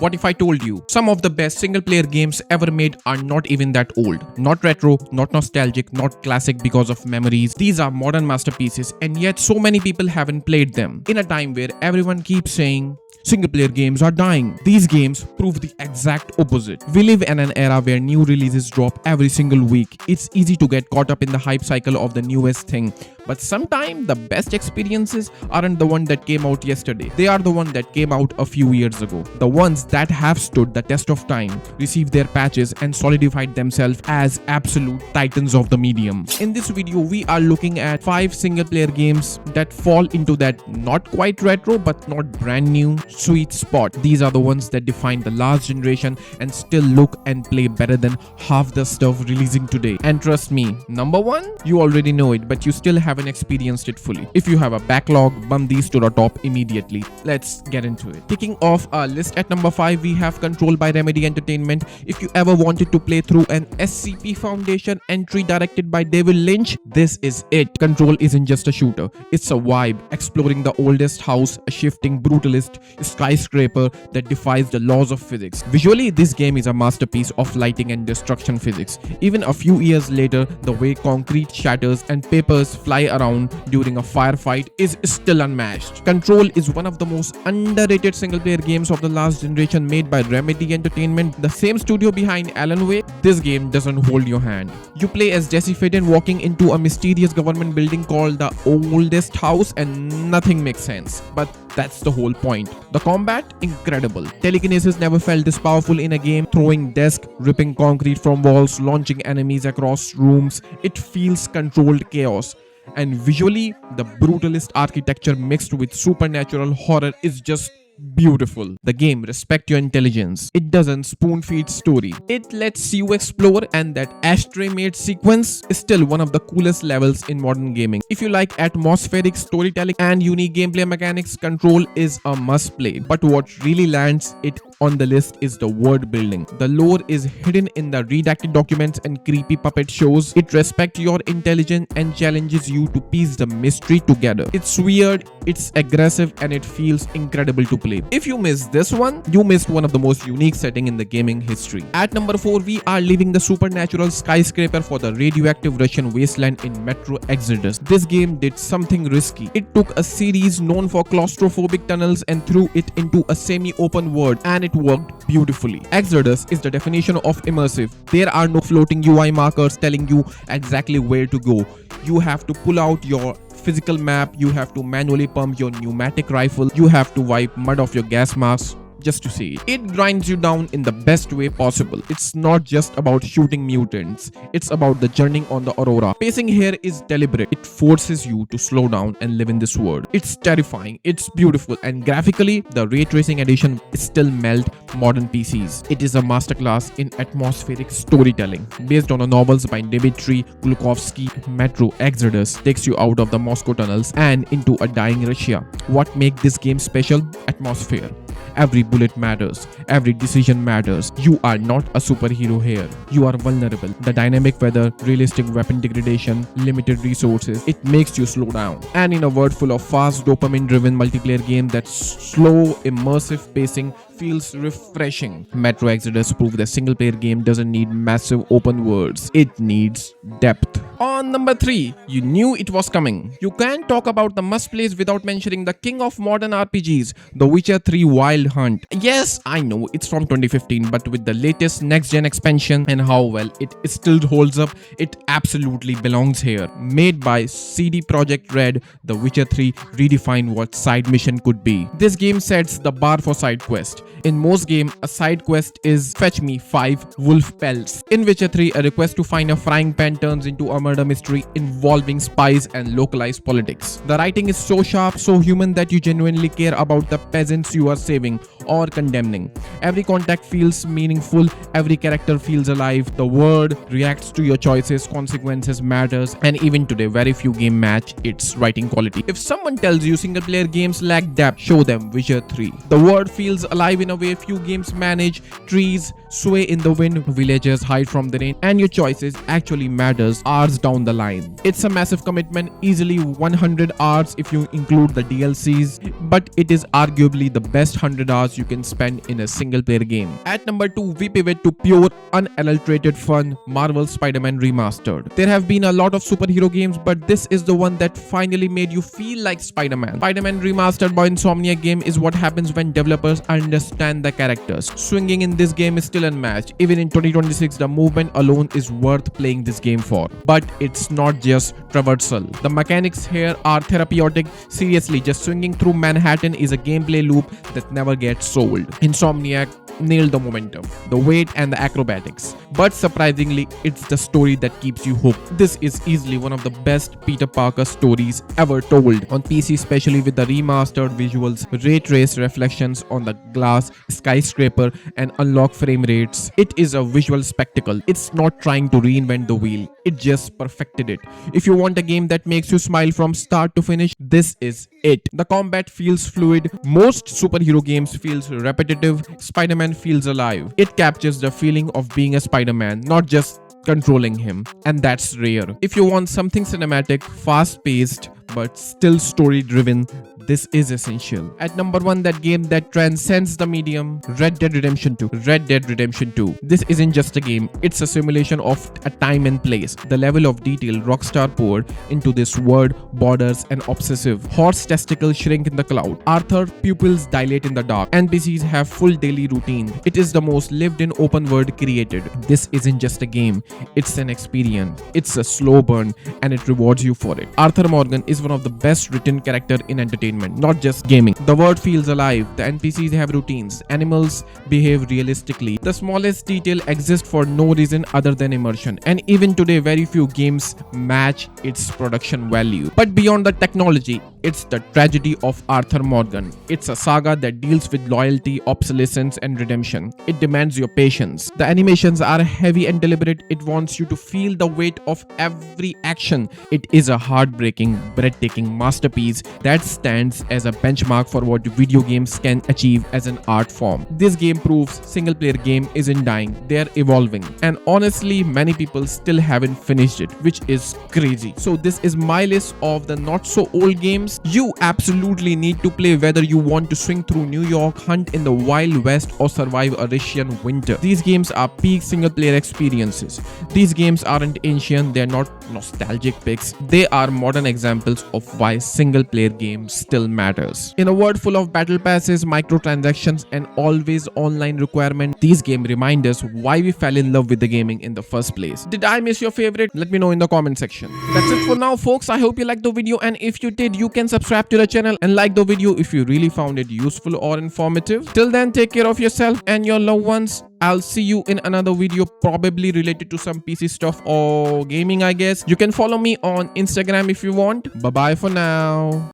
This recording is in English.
What if I told you some of the best single player games ever made are not even that old? Not retro, not nostalgic, not classic because of memories. These are modern masterpieces, and yet so many people haven't played them. In a time where everyone keeps saying single player games are dying, these games prove the exact opposite. We live in an era where new releases drop every single week. It's easy to get caught up in the hype cycle of the newest thing. But sometimes the best experiences aren't the one that came out yesterday. They are the one that came out a few years ago. The ones that have stood the test of time, received their patches, and solidified themselves as absolute titans of the medium. In this video, we are looking at 5 single player games that fall into that not quite retro but not brand new sweet spot. These are the ones that define the last generation and still look and play better than half the stuff releasing today. And trust me, number 1, you already know it, but you still haven't experienced it fully. If you have a backlog, bump these to the top immediately. Let's get into it. Kicking off our list at number 5, we have Control by Remedy Entertainment. If you ever wanted to play through an SCP Foundation entry directed by David Lynch, this is it. Control isn't just a shooter, it's a vibe, exploring the oldest house, a shifting brutalist skyscraper that defies the laws of physics. Visually, this game is a masterpiece of lighting and destruction physics. Even a few years later, the way concrete shatters and papers fly around during a firefight is still unmatched. Control is one of the most underrated single-player games of the last generation, made by Remedy Entertainment, the same studio behind Alan Wake. This game doesn't hold your hand. You play as Jesse Faden walking into a mysterious government building called the Oldest House, and nothing makes sense. But that's the whole point. The combat, incredible. Telekinesis never felt this powerful in a game. Throwing desks, ripping concrete from walls, launching enemies across rooms. It feels controlled chaos. And visually, the brutalist architecture mixed with supernatural horror is just beautiful. The game respects your intelligence. It doesn't spoon feed story. It lets you explore, and that ashtray made sequence is still one of the coolest levels in modern gaming. If you like atmospheric storytelling and unique gameplay mechanics, Control is a must play. But what really lands it on the list is the world building. The lore is hidden in the redacted documents and creepy puppet shows. It respects your intelligence and challenges you to piece the mystery together. It's weird, it's aggressive, and it feels incredible to play. If you missed this one, you missed one of the most unique settings in the gaming history. At number 4, we are leaving the supernatural skyscraper for the radioactive Russian wasteland in Metro Exodus. This game did something risky. It took a series known for claustrophobic tunnels and threw it into a semi-open world, and it worked beautifully. Exodus is the definition of immersive. There are no floating UI markers telling you exactly where to go. You have to pull out your physical map, you have to manually pump your pneumatic rifle, you have to wipe mud off your gas mask just to see it. It grinds you down in the best way possible. It's not just about shooting mutants, it's about the journey on the Aurora. Pacing here is deliberate. It forces you to slow down and live in this world. It's terrifying, it's beautiful, and graphically, the ray tracing edition still melt modern PCs. It is a masterclass in atmospheric storytelling. Based on the novels by Dmitry Glukovsky, Metro Exodus takes you out of the Moscow tunnels and into a dying Russia. What makes this game special? Atmosphere. Every bullet matters. Every decision matters. You are not a superhero here. You are vulnerable. The dynamic weather, realistic weapon degradation, limited resources, it makes you slow down. And in a world full of fast, dopamine-driven multiplayer game, that slow, immersive pacing feels refreshing. Metro Exodus proved that single-player game doesn't need massive open worlds. It needs depth. On number 3, you knew it was coming. You can't talk about the must-plays without mentioning the king of modern RPGs, The Witcher 3 Wild Hunt. Yes, I know it's from 2015, but with the latest next-gen expansion and how well it still holds up, it absolutely belongs here. Made by CD Projekt Red, The Witcher 3 redefined what side mission could be. This game sets the bar for side quest. In most games, a side quest is fetch me 5 wolf pelts. In Witcher 3, a request to find a frying pan turns into a murder mystery involving spies and localized politics. The writing is so sharp, so human that you genuinely care about the peasants you are saving or condemning. Every contact feels meaningful, every character feels alive, the world reacts to your choices, consequences matters, and even today, very few games match its writing quality. If someone tells you single player games lack depth, show them Witcher 3. The world feels alive in a way few games manage. Trees sway in the wind, villagers hide from the rain, and your choices actually matters hours down the line. It's a massive commitment, easily 100 hours if you include the DLCs, but it is arguably the best 100 hours you can spend in a single single player game. At number 2, we pivot to pure, unadulterated fun, Marvel Spider-Man Remastered. There have been a lot of superhero games, but this is the one that finally made you feel like Spider-Man. Spider-Man Remastered by Insomniac game is what happens when developers understand the characters. Swinging in this game is still unmatched. Even in 2026, the movement alone is worth playing this game for. But it's not just traversal. The mechanics here are therapeutic. Seriously, just swinging through Manhattan is a gameplay loop that never gets old. Insomniac nailed the momentum, the weight, and the acrobatics. But surprisingly, it's the story that keeps you hooked. This is easily one of the best Peter Parker stories ever told. On PC, especially with the remastered visuals, ray trace reflections on the glass, skyscraper, and unlock frame rates, it is a visual spectacle. It's not trying to reinvent the wheel, it just perfected it. If you want a game that makes you smile from start to finish, this is it. The combat feels fluid. Most superhero games feels repetitive. Spider-Man feels alive. It captures the feeling of being a Spider-Man, not just controlling him, and that's rare. If you want something cinematic, fast-paced, but still story-driven, this is essential. At number 1, that game that transcends the medium, Red Dead Redemption 2. Red Dead Redemption 2. This isn't just a game, it's a simulation of a time and place. The level of detail Rockstar poured into this world, borders, and obsessive. Horse testicles shrink in the cloud. Arthur pupils dilate in the dark. NPCs have full daily routine. It is the most lived-in open world created. This isn't just a game, it's an experience. It's a slow burn, and it rewards you for it. Arthur Morgan is one of the best written character in entertainment, not just gaming. The world feels alive, the NPCs have routines, animals behave realistically. The smallest detail exists for no reason other than immersion, and even today very few games match its production value. But beyond the technology, it's the tragedy of Arthur Morgan. It's a saga that deals with loyalty, obsolescence, and redemption. It demands your patience. The animations are heavy and deliberate. It wants you to feel the weight of every action. It is a heartbreaking, breathtaking masterpiece that stands as a benchmark for what video games can achieve as an art form. This game proves single player game isn't dying, they're evolving. And honestly, many people still haven't finished it, which is crazy. So this is my list of the not so old games you absolutely need to play, whether you want to swing through New York, hunt in the Wild West, or survive a Russian winter. These games are peak single player experiences. These games aren't ancient, they're not nostalgic picks. They are modern examples of why single player games still matters. In a world full of battle passes, microtransactions, and always online requirement, these games remind us why we fell in love with the gaming in the first place. Did I miss your favorite? Let me know in the comment section. That's it for now, folks. I hope you liked the video, and if you did, you can subscribe to the channel and like the video if you really found it useful or informative. Till then, take care of yourself and your loved ones. I'll see you in another video, probably related to some PC stuff or gaming, I guess. You can follow me on Instagram if you want. Bye bye for now.